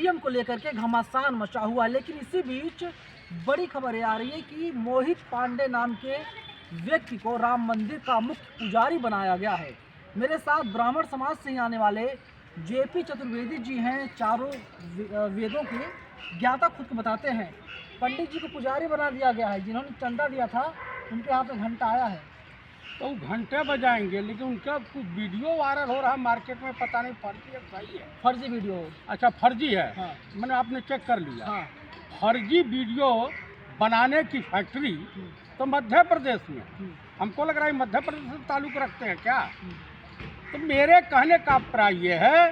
EVM को लेकर के घमासान मचा हुआ। लेकिन इसी बीच बड़ी खबर आ रही है कि मोहित पांडे नाम के व्यक्ति को राम मंदिर का मुख्य पुजारी बनाया गया है। मेरे साथ ब्राह्मण समाज से आने वाले जेपी चतुर्वेदी जी हैं, चारों वेदों के ज्ञाता खुद को बताते हैं। पंडित जी को पुजारी बना दिया गया है। जिन्होंने चंदा दिया था उनके हाथ में घंटा आया है, तो वो घंटे बजाएंगे, लेकिन उनका कुछ वीडियो वायरल हो रहा है मार्केट में, पता नहीं फर्जी है सही है। फर्जी वीडियो। अच्छा फर्जी है। हाँ। मैंने आपने चेक कर लिया। हाँ। फर्जी वीडियो बनाने की फैक्ट्री तो मध्य प्रदेश में, हमको लग रहा है मध्य प्रदेश से ताल्लुक रखते हैं क्या। तो मेरे कहने का अभिप्राय ये है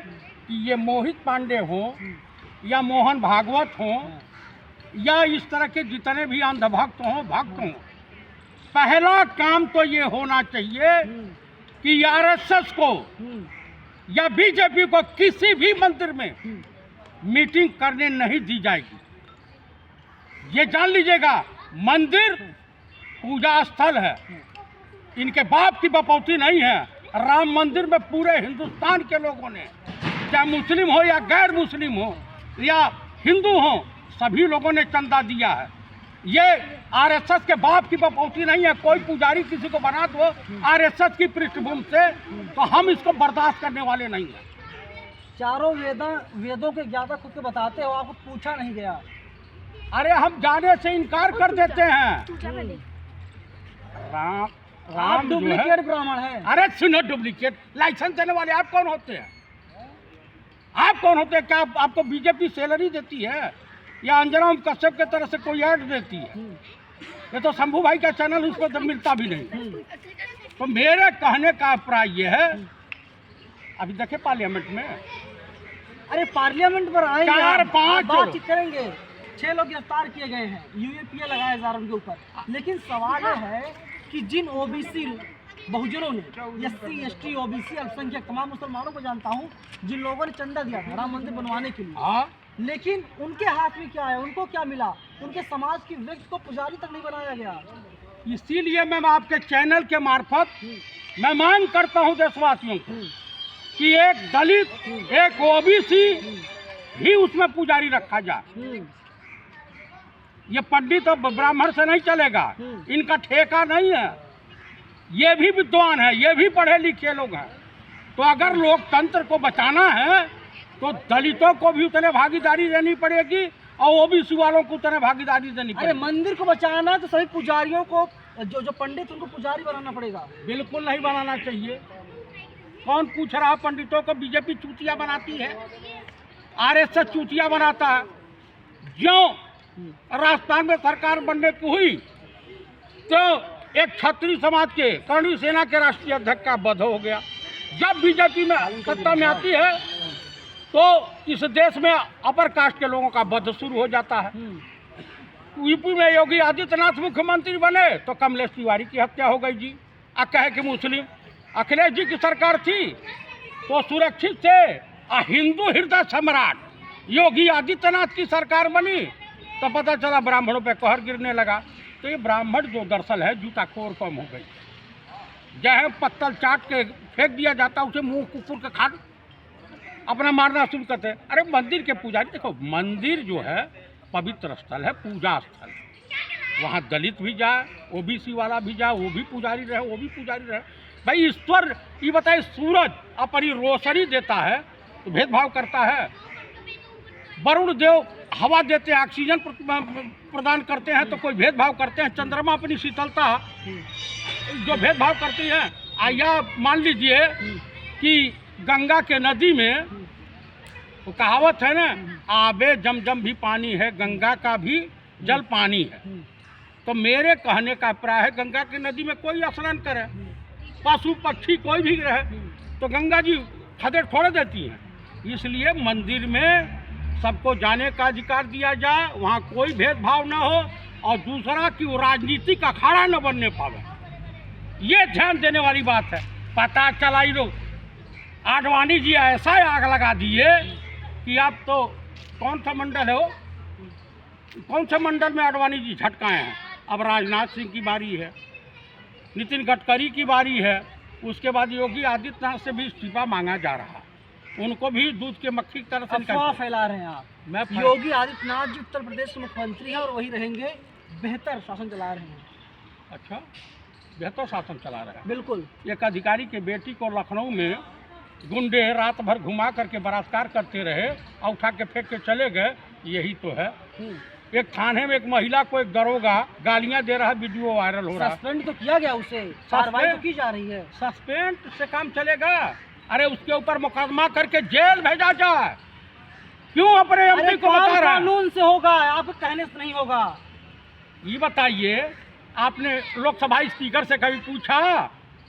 कि ये मोहित पांडे हों या मोहन भागवत हों या इस तरह के जितने भी अंधभक्त हों, पहला काम तो ये होना चाहिए कि आरएसएस को या बीजेपी को किसी भी मंदिर में मीटिंग करने नहीं दी जाएगी। ये जान लीजिएगा, मंदिर पूजा स्थल है, इनके बाप की बपौती नहीं है। राम मंदिर में पूरे हिंदुस्तान के लोगों ने, चाहे मुस्लिम हो या गैर मुस्लिम हो या हिंदू हो, सभी लोगों ने चंदा दिया है। ये आरएसएस के बाप की बपौती नहीं है। कोई पुजारी किसी को बना दो आरएसएस की पृष्ठभूमि से, तो हम इसको बर्दाश्त करने वाले नहीं हैं। चारों वेदों के ज्ञाता खुद को बताते हो, आपको पूछा नहीं गया। अरे हम जाने से इनकार कर देते हैं। राम डुप्लीकेट ब्राह्मण है। अरे सुनो, डुप्लीकेट लाइसेंस देने वाले आप कौन होते हैं? आप कौन होते हैं? क्या आपको बीजेपी सैलरी देती है या अंजना कश्यप के तरफ से कोई ऐड देती है? ये तो शंभू भाई का चैनल, उसको तो मिलता भी नहीं। तो मेरे कहने का अभिप्राय ये है, अभी देखे पार्लियामेंट में, अरे पार्लियामेंट पर आए 4-5 बातचीत करेंगे। 6 लोग गिरफ्तार किए गए हैं, यूएपीए लगाया जा रहा है उनके ऊपर। लेकिन सवाल यह है कि जिन ओबीसी बहुजनों ने, एससी एसटी ओबीसी अल्पसंख्यक तमाम मुसलमानों को जानता हूँ, जिन लोगों ने चंदा दिया था राम मंदिर बनवाने के लिए, लेकिन उनके हाथ में क्या है, उनको क्या मिला? उनके समाज की व्यक्ति को पुजारी तक नहीं बनाया गया। इसीलिए मैं आपके चैनल के मार्फत मैं मांग करता हूं देशवासियों को कि एक दलित, एक ओबीसी भी उसमें पुजारी रखा जाए। ये पंडित और ब्राह्मण से नहीं चलेगा, इनका ठेका नहीं है। ये भी विद्वान है, ये भी पढ़े लिखे लोग हैं। तो अगर लोकतंत्र को बचाना है तो दलितों को भी उतने भागीदारी देनी पड़ेगी और ओबीसी वालों को उतने भागीदारी देनी पड़ेगी। अरे मंदिर को बचाना है तो सभी पुजारियों को, जो पंडित, उनको पुजारी बनाना पड़ेगा। बिल्कुल नहीं बनाना चाहिए। कौन पूछ रहा? पंडितों को बीजेपी चूतिया बनाती है, आरएसएस चूतिया बनाता है। जो राजस्थान में सरकार बनने की हुई तो एक क्षत्रिय समाज के कर्णी सेना के राष्ट्रीय अध्यक्ष का वध हो गया। जब बीजेपी में सत्ता में आती है तो इस देश में अपर कास्ट के लोगों का वध शुरू हो जाता है। यूपी में योगी आदित्यनाथ मुख्यमंत्री बने तो कमलेश तिवारी की हत्या हो गई जी। कहे कि मुस्लिम, अखिलेश जी की सरकार थी तो सुरक्षित थे। हिंदू हृदय सम्राट योगी आदित्यनाथ की सरकार बनी तो पता चला ब्राह्मणों पे कहर गिरने लगा। तो ये ब्राह्मण जो दरअसल है जूता खोर कम हो गई। जहाँ पत्तल चाट के फेंक दिया जाता, उसे मुंह कुकुर के खा अपना मारना शुरू करते। अरे मंदिर के पुजारी, देखो मंदिर जो है पवित्र स्थल है, पूजा स्थल। वहाँ दलित भी जाए, ओबीसी वाला भी जाए, वो भी पुजारी रहे, वो भी पुजारी रहे। भाई ईश्वर ये बताए, सूरज अपनी रोशनी देता है तो भेदभाव करता है। वरुण देव हवा देते हैं, ऑक्सीजन प्रदान करते हैं तो कोई भेदभाव करते हैं। चंद्रमा अपनी शीतलता जो भेदभाव करती है। या मान लीजिए कि गंगा के नदी में वो कहावत है ना, आबे जमजम भी पानी है, गंगा का भी जल पानी है। तो मेरे कहने का अभिप्राय है, गंगा की नदी में कोई स्नान करे, पशु पक्षी कोई भी रहे, तो गंगा जी खदेड़ छोड़ देती हैं। इसलिए मंदिर में सबको जाने का अधिकार दिया जाए, वहाँ कोई भेदभाव न हो, और दूसरा कि वो राजनीतिक अखाड़ा न बनने पावे। ये ध्यान देने वाली बात है। पता चला ही लोग आडवाणी जी ऐसा आग लगा दिए कि आप तो कौन सा मंडल है वो, कौन से मंडल में आडवाणी जी झटकाए हैं। अब राजनाथ सिंह की बारी है, नितिन गडकरी की बारी है, उसके बाद योगी आदित्यनाथ से भी इस्तीफा मांगा जा रहा। उनको भी दूध के मक्खी की तरह से अफवाह निकालते हैं। फैला रहे हैं आप। मैं योगी आदित्यनाथ जी उत्तर प्रदेश के मुख्यमंत्री हैं और वही रहेंगे, बेहतर शासन चला रहे हैं। अच्छा, बेहतर शासन चला रहा है। बिल्कुल। एक अधिकारी के बेटी को लखनऊ में गुंडे रात भर घुमा करके बलात्कार करते रहे और उठा के फेंक के चले गए, यही तो है। एक थाने में एक महिला को एक दरोगा गालियां दे रहा है, वीडियो वायरल हो रहा है। सस्पेंड तो किया गया उसे, कार्रवाई तो की जा रही है। सस्पेंड से काम चलेगा? अरे उसके ऊपर मुकदमा करके जेल भेजा जाए। क्यों अपने एमपी को बता रहा है? कानून से होगा, आपके कहने से नहीं होगा। ये बताइए, आपने लोकसभा स्पीकर से कभी पूछा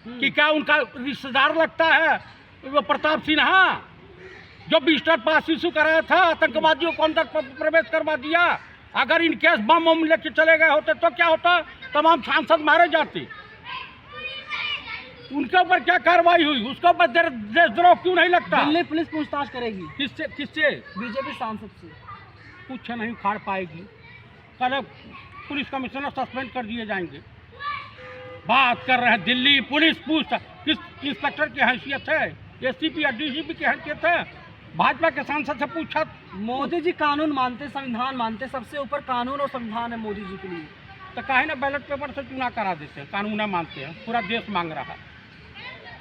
कि क्या उनका रिश्तेदार लगता है वो प्रताप सिन्हा जो विजिटर पास इशू कराया था, आतंकवादियों को अंदर प्रवेश करवा दिया? अगर इन केस बम बम लेके चले गए होते तो क्या होता? तमाम सांसद मारे जाते। उनके ऊपर क्या कार्रवाई हुई? उसके ऊपर देशद्रोह क्यों नहीं लगता? दिल्ली पुलिस पूछताछ करेगी। किससे किससे? बीजेपी सांसद से। कुछ नहीं उखाड़ पाएगी। कल पुलिस कमिश्नर सस्पेंड कर दिए जाएंगे। बात कर रहे हैं दिल्ली पुलिस पूछताछ, किस इंस्पेक्टर की हैसियत है? एसपी या डीजीपी की हैसियत है? भाजपा के सांसद से पूछा। मोदी जी कानून मानते, संविधान मानते, सबसे ऊपर कानून और संविधान है मोदी जी के लिए। तो काहे ना बैलेट पेपर से चुनाव करा देते हैं? कानून मानते हैं, पूरा देश मांग रहा है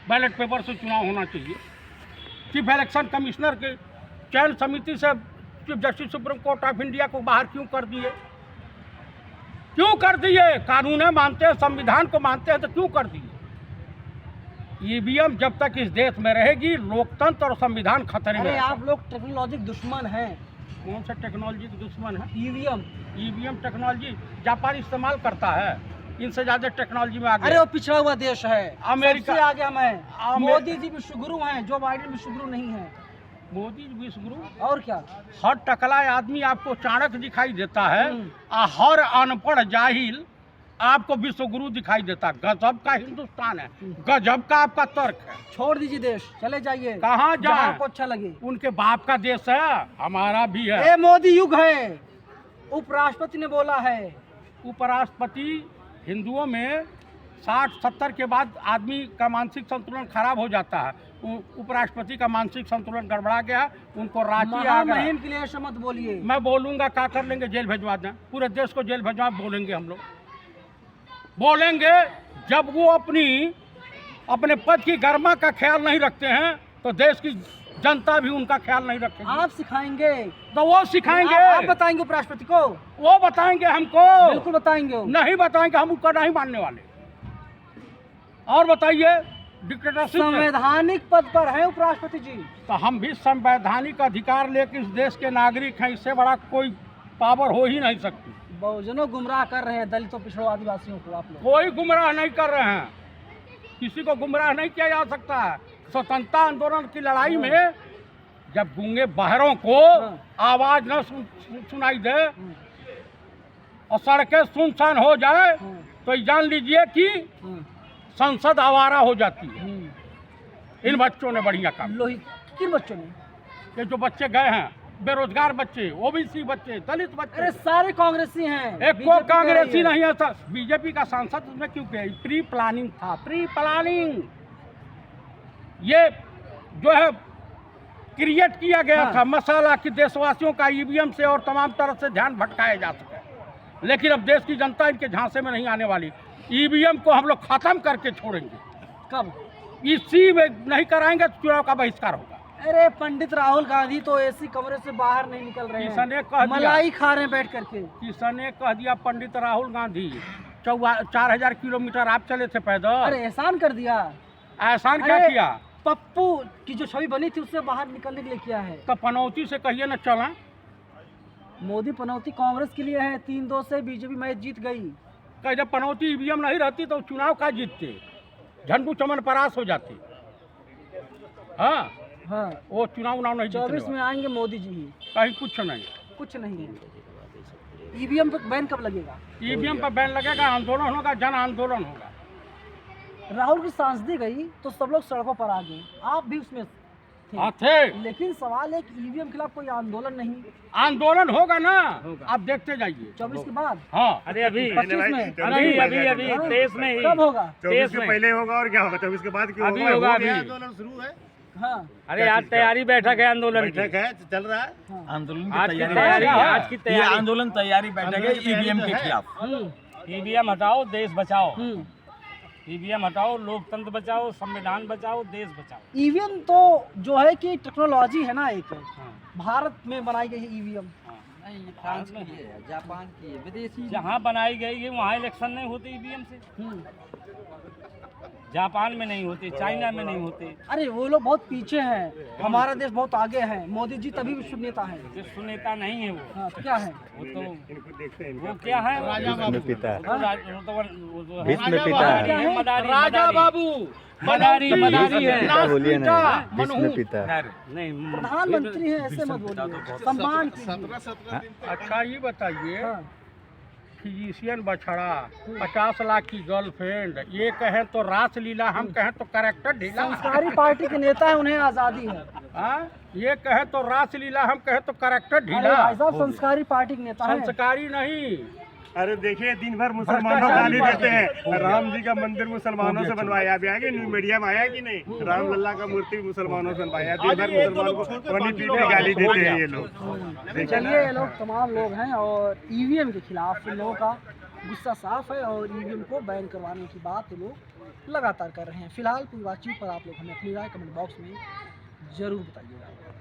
बैलेट पेपर से चुनाव होना चाहिए। चीफ इलेक्शन कमिश्नर के चयन समिति से chief justice supreme court of India को बाहर क्यों कर दिए? क्यों कर दिए? कानून मानते हैं, संविधान को मानते हैं तो क्यों कर दिए? ईवीएम जब तक इस देश में रहेगी, लोकतंत्र और संविधान खतरे में अरे रहेगा। आप लोग टेक्नोलॉजी के दुश्मन हैं। कौन सा टेक्नोलॉजी के दुश्मन है? ईवीएम। ईवीएम टेक्नोलॉजी जापान इस्तेमाल करता है, इनसे ज्यादा टेक्नोलॉजी में आगे। अरे वो पिछड़ा हुआ देश है, अमेरिका सबसे आगे हम हैं। मोदी जी विश्वगुरु हैं, जो बाइडेन विश्वगुरु नहीं है। मोदी विश्वगुरु और क्या? हर टकला आदमी आपको चाणक्य दिखाई देता है और हर अनपढ़ जाहिल आपको विश्वगुरु दिखाई देता। गजब का हिंदुस्तान है, गजब का आपका तर्क है। छोड़ दीजिए देश, चले जाइए कहाँ जहाँ जाए? आपको अच्छा लगे। उनके बाप का देश है, हमारा भी है। ये मोदी युग है, उपराष्ट्रपति ने बोला है। उपराष्ट्रपति हिंदुओं में 60-70 के बाद आदमी का मानसिक संतुलन खराब हो जाता है। उपराष्ट्रपति का मानसिक संतुलन गड़बड़ा गया, उनको रांची आ गया। मुहिम के लिए ऐसा मत बोलिए। मैं बोलूंगा क्या कर लेंगे? जेल भिजवा दें, पूरे देश को जेल भिजवा बोलेंगे हम लोग। बोलेंगे जब वो अपने पद की गरिमा का ख्याल नहीं रखते हैं तो देश की जनता भी उनका ख्याल नहीं रखेगी। आप सिखाएंगे तो वो सिखाएंगे। आप बताएंगे उपराष्ट्रपति को? वो बताएंगे हमको। बिल्कुल बताएंगे वो। नहीं बताएंगे, हम उनका नहीं मानने वाले। और बताइए, डिक्टेटरशिप संवैधानिक पद पर है उपराष्ट्रपति जी। तो हम भी संवैधानिक अधिकार लेकर इस देश के नागरिक हैं, इससे बड़ा कोई पावर हो ही नहीं सकती। बहुजनों गुमराह कर रहे हैं दलितों, पिछड़ों, आदिवासियों को आप लोग। कोई गुमराह नहीं कर रहे हैं, किसी को गुमराह नहीं किया जा सकता है। स्वतंत्रता आंदोलन की लड़ाई में जब गूंगे बहरों को आवाज न सुनाई दे और सड़कें सुनसान हो जाए तो जान लीजिए कि संसद आवारा हो जाती है। इन बच्चों ने बढ़िया काम। लोही किन बच्चों ने? ये जो बच्चे गए हैं, बेरोजगार बच्चे, ओबीसी बच्चे, दलित बच्चे। अरे सारे कांग्रेसी हैं। एक को कांग्रेसी नहीं है। बीजेपी का सांसद उसमें क्यों किया? प्री प्लानिंग था, प्री प्लानिंग। ये जो है क्रिएट किया गया था मसाला कि देशवासियों का ईवीएम से और तमाम तरह से ध्यान भटकाया जा सके। लेकिन अब देश की जनता इनके झांसे में नहीं आने वाली। ईवीएम को हम लोग खत्म करके छोड़ेंगे। कब? इसी में नहीं कराएंगे तो चुनाव का बहिष्कार होगा। अरे पंडित राहुल गांधी तो एसी कमरे से बाहर नहीं निकल रहे हैं, मलाई खा रहे हैं बैठ करके। किसने कह दिया पंडित राहुल गांधी? 4000 किलोमीटर आप चले थे पैदल। अरे एहसान कर दिया। एहसान क्या किया? पप्पू की जो छवि बनी थी उससे बाहर निकलने के लिए किया है। तो पनौती से कहिए न चला। मोदी पनौती कांग्रेस के लिए है। 3-2 से बीजेपी मैच जीत गई। जब पनौती ईवीएम नहीं रहती तो चुनाव का जीतते, झंडू चमन परास हो जाते। हाँ, वो चुनाव नहीं। 24 में आएंगे मोदी जी ही। कहीं कुछ नहीं, कुछ नहीं है। ईवीएम पर बैन कब लगेगा? ईवीएम पर बैन लगेगा, आंदोलन होगा, जन आंदोलन होगा। राहुल की सांसदी गई तो सब लोग सड़कों पर आ गए, आप भी उसमें थे। लेकिन सवाल है कि ईवीएम के खिलाफ कोई आंदोलन नहीं। आंदोलन होगा ना, आप देखते जाइए। 24 के बाद? हाँ, अरे अभी 25 में? अभी 23 में ही। कब होगा? 24 के पहले होगा और क्या होगा? 24 के बाद क्यों अभी होगा? अभी आंदोलन शुरू है। हाँ अरे आज तैयारी बैठक है आंदोलन की। बैठक है चल रहा है हाँ। आंदोलन आज की की तैयारी तैयारी बैठक है। आज की ये तैयारी आंदोलन तैयारी बैठक है ईवीएम के खिलाफ। ईवीएम हटाओ देश बचाओ, हम्म। ईवीएम हटाओ लोकतंत्र बचाओ, संविधान बचाओ, देश बचाओ। ईवीएम तो जो है कि टेक्नोलॉजी है ना, एक हाँ, भारत में बनाई गई है ईवीएम। हाँ। फ्रांस की है, जापान की है, विदेशी जहाँ बनाई गई है वहाँ इलेक्शन नहीं होते ईवीएम से। जापान में नहीं होते, चाइना में नहीं होते। अरे वो लोग बहुत पीछे हैं, हमारा देश बहुत आगे है। मोदी जी तभी विश्व नेता है। विश्व नेता नहीं है वो। हाँ तो क्या है? वो तो वो क्या है? राजा बाबू पिता वो वो तो है। भीष्म राजा पिता मदारी है, मदारी, राजा मदारी। बाबू मदारी मदारी है। बोलिए ना लास्ट भीष्म मनहूस। पिता नहीं प्रधानमंत्री है, ऐसे मत बोलिए, सम्मान कीजिए। अच्छा ये बताइए, हाँ। फिजिशियन बछड़ा 50 लाख की गर्लफ्रेंड, ये कहें तो रासलीला, हम कहें तो कैरेक्टर ढीला। संस्कारी पार्टी के नेता है, उन्हें आजादी है। हाँ, ये कहे तो रासलीला, हम कहे तो कैरेक्टर अरे ढीला। भाई साहब, संस्कारी पार्टी के नेता है। संस्कारी नहीं। अरे देखिए दिन भर मुसलमानों को गाली देते हैं। राम जी का मंदिर मुसलमानों से बनवाया, अभी आगे न्यूज मीडिया में आया कि नहीं? राम लल्ला का मूर्ति मुसलमानों से बनवाया, दिन भर मुसलमानों को पानी पी के गाली देते हैं ये लोग। चलिए, ये लोग तमाम लोग हैं और ईवीएम के खिलाफ इन लोगों का गुस्सा साफ है और ईवीएम को बैन करवाने की बात ये लोग लगातार कर रहे हैं। फिलहाल पूरी बातचीत पर आप लोग हमें अपनी राय कमेंट बॉक्स में जरूर बताइएगा।